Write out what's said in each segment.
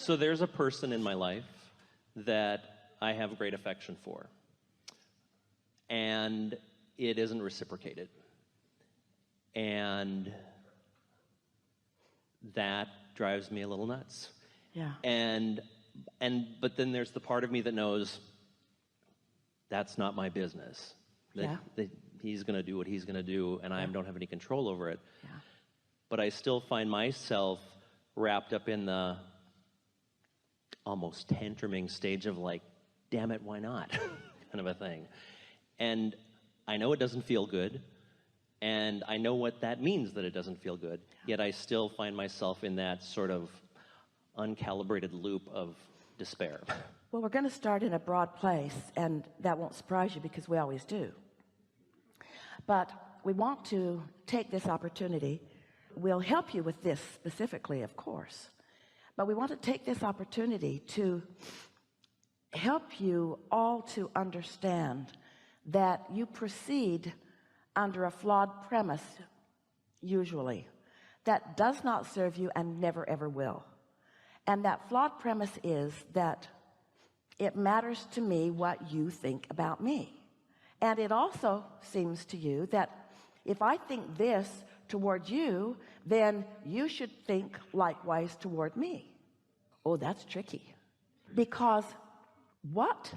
So there's a person in my life that I have great affection for, and it isn't reciprocated. And that drives me a little nuts. Yeah. But then there's the part of me that knows that's not my business. That he's going to do what he's going to do, and I don't have any control over it. Yeah. But I still find myself wrapped up in the almost tantruming stage of like, damn it, why not? kind of a thing. And I know it doesn't feel good, and I know what that means, that it doesn't feel good, yet I still find myself in that sort of uncalibrated loop of despair. Well, we're going to start in a broad place, and that won't surprise you because we always do. But we want to take this opportunity. We'll help you with this specifically, of course, but we want to take this opportunity to help you all to understand that you proceed under a flawed premise, usually, that does not serve you and never ever will. And that flawed premise is that it matters to me what you think about me. And it also seems to you that if I think this toward you, then you should think likewise toward me. Oh, that's tricky, because what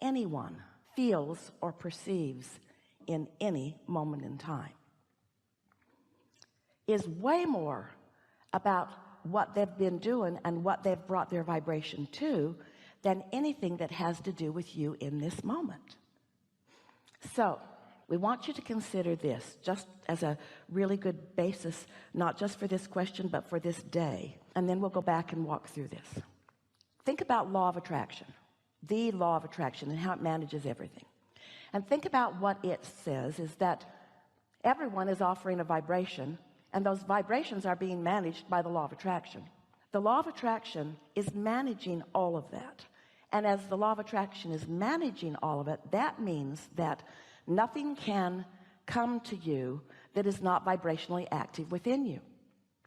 anyone feels or perceives in any moment in time is way more about what they've been doing and what they've brought their vibration to than anything that has to do with you in this moment. So we want you to consider this just as a really good basis, not just for this question, but for this day. And then we'll go back and walk through this. Think about law of attraction, the law of attraction, and how it manages everything. And think about what it says is that everyone is offering a vibration, and those vibrations are being managed by the law of attraction. The law of attraction is managing all of that. And as the law of attraction is managing all of it, that means that nothing can come to you that is not vibrationally active within you,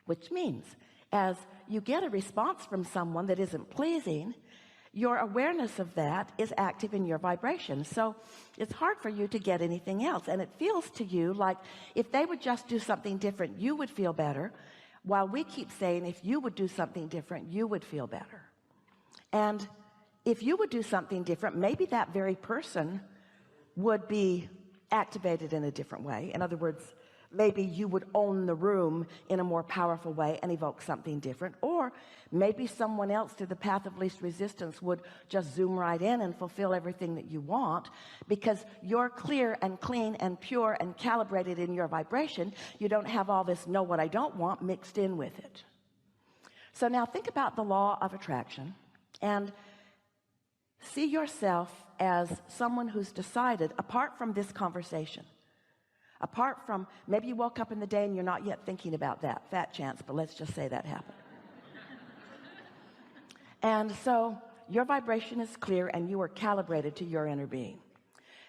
which means as you get a response from someone that isn't pleasing, your awareness of that is active in your vibration. So it's hard for you to get anything else, and it feels to you like if they would just do something different, you would feel better, while we keep saying if you would do something different, you would feel better. And if you would do something different, maybe that very person would be activated in a different way. In other words, maybe you would own the room in a more powerful way and evoke something different. Or maybe someone else through the path of least resistance would just zoom right in and fulfill everything that you want, because you're clear and clean and pure and calibrated in your vibration. You don't have all this know what I don't want mixed in with it. So now think about the law of attraction and see yourself as someone who's decided, apart from this conversation, apart from maybe you woke up in the day and you're not yet thinking about that, fat chance, but let's just say that happened. And so your vibration is clear and you are calibrated to your inner being.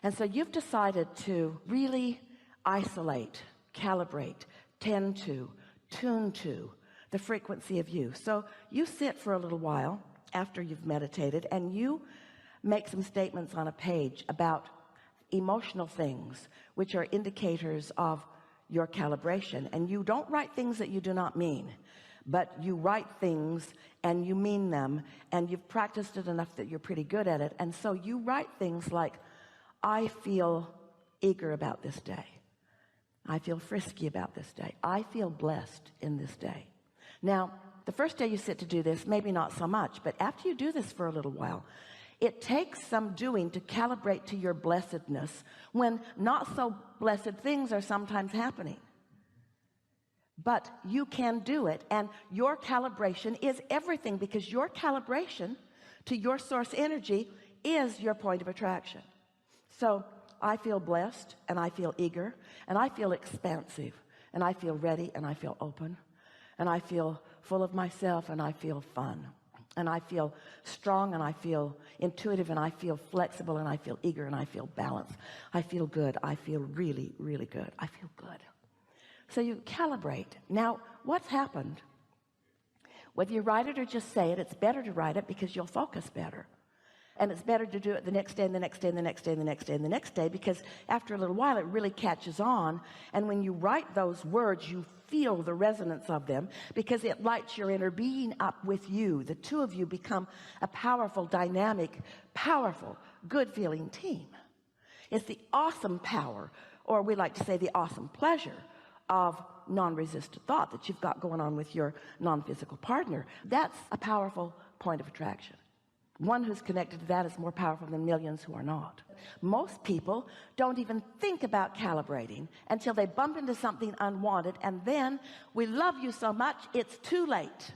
And so you've decided to really isolate, calibrate, tend to, tune to the frequency of you. So you sit for a little while after you've meditated and you make some statements on a page about emotional things which are indicators of your calibration. And you don't write things that you do not mean, but you write things and you mean them, and you've practiced it enough that you're pretty good at it. And so you write things like, I feel eager about this day, I feel frisky about this day, I feel blessed in this day. Now the first day you sit to do this, maybe not so much, but after you do this for a little while, it takes some doing to calibrate to your blessedness when not so blessed things are sometimes happening. But you can do it, and your calibration is everything, because your calibration to your source energy is your point of attraction. So I feel blessed, and I feel eager, and I feel expansive, and I feel ready, and I feel open, and I feel full of myself, and I feel fun, and I feel strong, and I feel intuitive, and I feel flexible, and I feel eager, and I feel balanced. I feel good. I feel really, really good. I feel good. So you calibrate. Now what's happened? Whether you write it or just say it, it's better to write it because you'll focus better. And it's better to do it the next day and the next day and the next day and the next day and the next day, because after a little while it really catches on. And when you write those words, you feel the resonance of them because it lights your inner being up with you. The two of you become a powerful, dynamic, powerful, good feeling team. It's the awesome power, or we like to say the awesome pleasure, of non-resistant thought that you've got going on with your non-physical partner. That's a powerful point of attraction. One who's connected to that is more powerful than millions who are not. Most people don't even think about calibrating until they bump into something unwanted, and then we love you so much it's too late.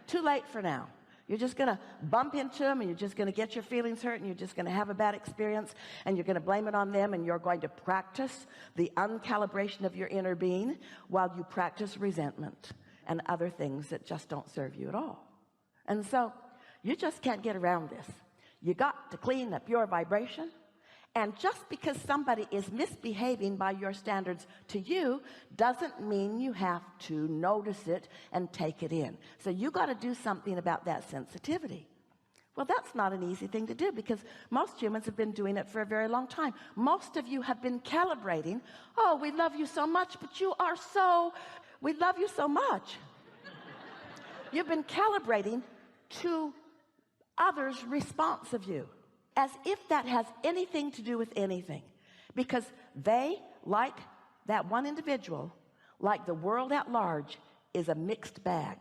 Too late for now. You're just going to bump into them, and you're just going to get your feelings hurt, and you're just going to have a bad experience, and you're going to blame it on them, and you're going to practice the uncalibration of your inner being while you practice resentment and other things that just don't serve you at all. And so you just can't get around this. You got to clean up your vibration. And just because somebody is misbehaving by your standards to you doesn't mean you have to notice it and take it in. So you got to do something about that sensitivity. Well, that's not an easy thing to do because most humans have been doing it for a very long time. Most of you have been calibrating. Oh, we love you so much, but we love you so much. You've been calibrating to others' response of you, as if that has anything to do with anything, because they, like that one individual, like the world at large, is a mixed bag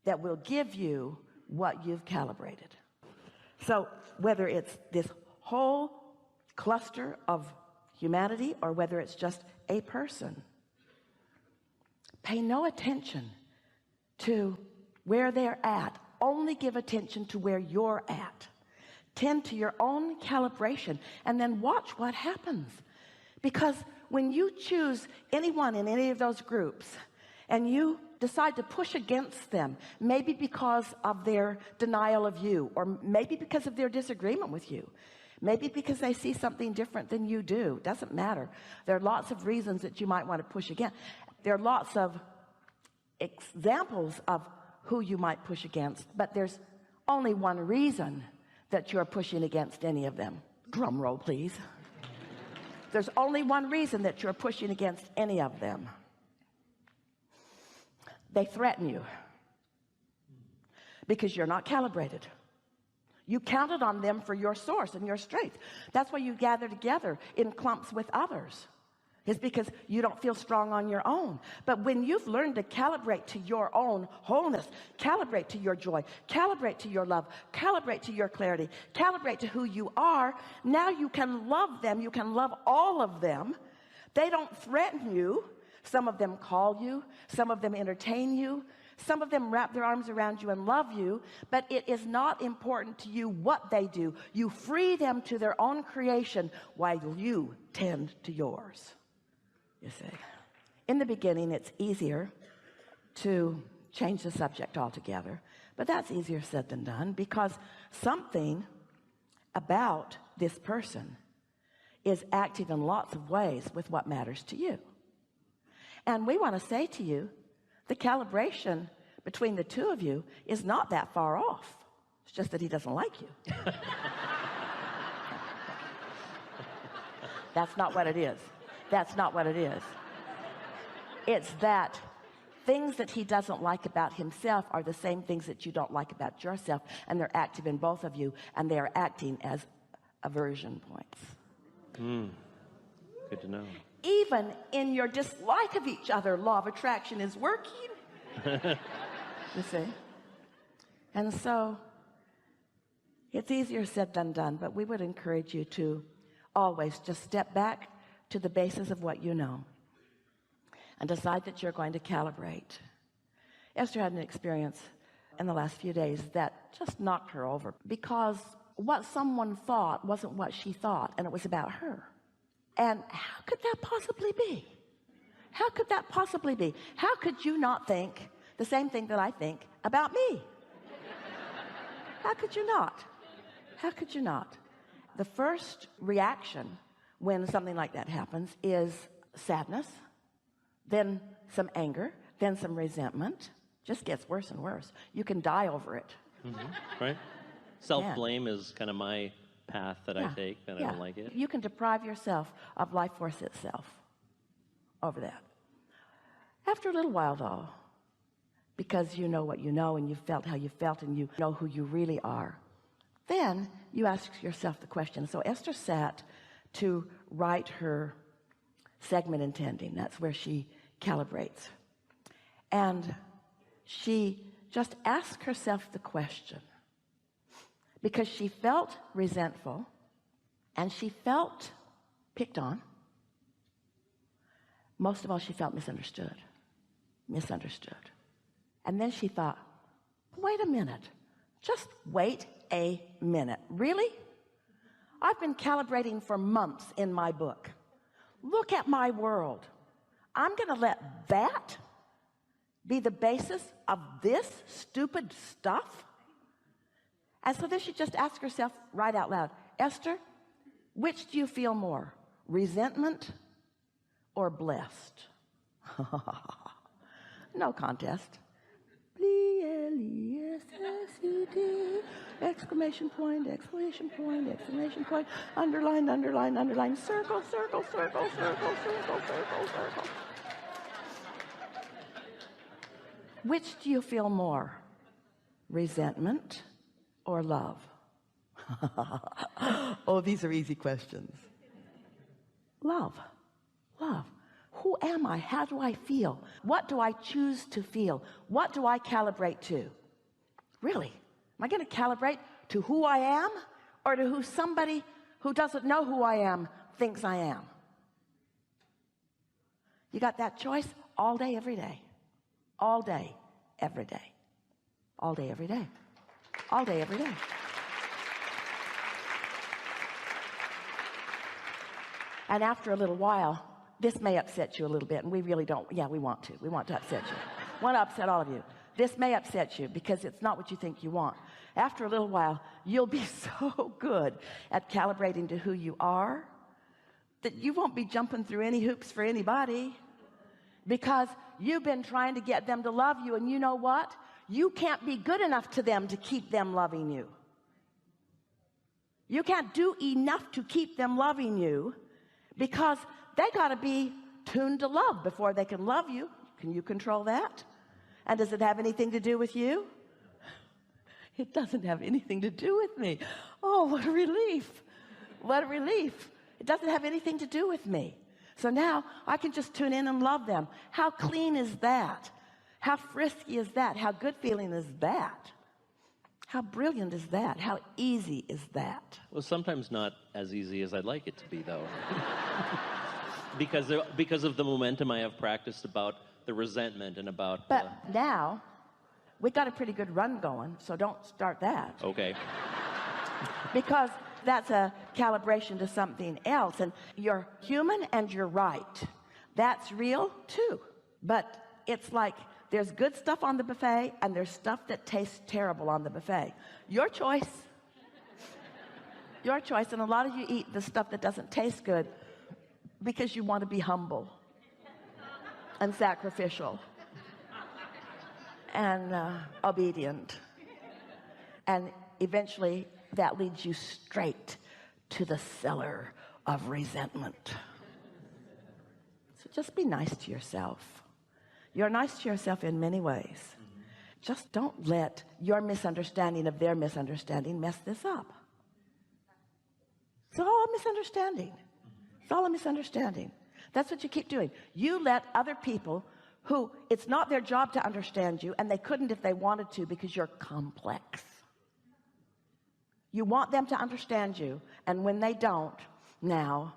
that will give you what you've calibrated. So whether it's this whole cluster of humanity or whether it's just a person, pay no attention to where they're at. Only give attention to where you're at. Tend to your own calibration and then watch what happens. Because when you choose anyone in any of those groups and you decide to push against them, maybe because of their denial of you, or maybe because of their disagreement with you, maybe because they see something different than you do, doesn't matter. There are lots of reasons that you might want to push against. There are lots of examples of who you might push against, but there's only one reason that you're pushing against any of them. Drum roll, please. There's only one reason that you're pushing against any of them. They threaten you because you're not calibrated. You counted on them for your source and your strength. That's why you gather together in clumps with others. It's because you don't feel strong on your own. But when you've learned to calibrate to your own wholeness, calibrate to your joy, calibrate to your love, calibrate to your clarity, calibrate to who you are, now you can love them. You can love all of them. They don't threaten you. Some of them call you. Some of them entertain you. Some of them wrap their arms around you and love you, but it is not important to you what they do. You free them to their own creation while you tend to yours. You see, in the beginning, it's easier to change the subject altogether, but that's easier said than done because something about this person is active in lots of ways with what matters to you. And we want to say to you, the calibration between the two of you is not that far off. It's just that he doesn't like you. That's not what it is. That's not what it is. It's that things that he doesn't like about himself are the same things that you don't like about yourself, and they're active in both of you, and they are acting as aversion points. Good to know. Even in your dislike of each other, law of attraction is working. You see? And so it's easier said than done, but we would encourage you to always just step back to the basis of what you know and decide that you're going to calibrate. Esther had an experience in the last few days that just knocked her over because what someone thought wasn't what she thought, and it was about her. And how could that possibly be? How could that possibly be? How could you not think the same thing that I think about me? How could you not? How could you not? The first reaction when something like that happens is sadness, then some anger, then some resentment, Just gets worse and worse. You can die over it. Right? Self-blame is kind of my path that I take, and I don't like it. You can deprive yourself of life force itself over that. After a little while, though, because you know what you know, and you felt how you felt, and you know who you really are, then you ask yourself the question. So Esther sat to write her segment intending. That's where she calibrates. And she just asked herself the question because she felt resentful and she felt picked on. Most of all, she felt misunderstood. And then she thought, wait a minute. Just wait a minute. Really? I've been calibrating for months in my book. Look at my world. I'm going to let that be the basis of this stupid stuff? And so then she just asked herself right out loud, Esther, which do you feel more, resentment or blessed? No contest. B-L-E-S-S-E-D, exclamation point, exclamation point, exclamation point, underline, underline, underline, circle, circle, circle, circle, circle, circle, circle. Which do you feel more, resentment or love? Oh, these are easy questions. Love. Who am I? How do I feel? What do I choose to feel? What do I calibrate to? Really? Am I going to calibrate to who I am or to who somebody who doesn't know who I am thinks I am? You got that choice all day, every day. All day, every day. All day, every day. All day, every day. And after a little while, this may upset you a little bit, and we really don't. Yeah, we want to. We want to upset you. Want to upset all of you. This may upset you because it's not what you think you want. After a little while, you'll be so good at calibrating to who you are that you won't be jumping through any hoops for anybody because you've been trying to get them to love you, and you know what? You can't be good enough to them to keep them loving you. You can't do enough to keep them loving you because they got to be tuned to love before they can love you. Can you control that? And does it have anything to do with you? It doesn't have anything to do with me. Oh, what a relief. What a relief. It doesn't have anything to do with me. So now I can just tune in and love them. How clean is that? How frisky is that? How good feeling is that? How brilliant is that? How easy is that? Well, sometimes not as easy as I'd like it to be, though. because of the momentum I have practiced about the resentment and about... But now, we got a pretty good run going, so don't start that. Okay. Because that's a calibration to something else, and you're human and you're right. That's real, too. But it's like there's good stuff on the buffet, and there's stuff that tastes terrible on the buffet. Your choice. Your choice, and a lot of you eat the stuff that doesn't taste good because you want to be humble and sacrificial and obedient. And eventually that leads you straight to the cellar of resentment. So just be nice to yourself. You're nice to yourself in many ways. Just don't let your misunderstanding of their misunderstanding mess this up. It's all a misunderstanding. It's all a misunderstanding. That's what you keep doing. You let other people who it's not their job to understand you, and they couldn't if they wanted to because you're complex. You want them to understand you, and when they don't, now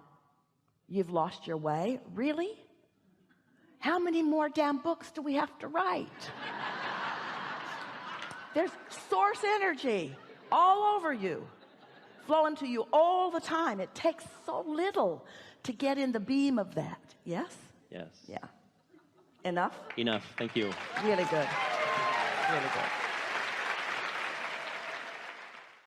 you've lost your way. Really? How many more damn books do we have to write? There's source energy all over you, flowing to you all the time. It takes so little to get in the beam of that. Yes? Yes. Yeah. Enough? Enough. Thank you. Really good. Really good.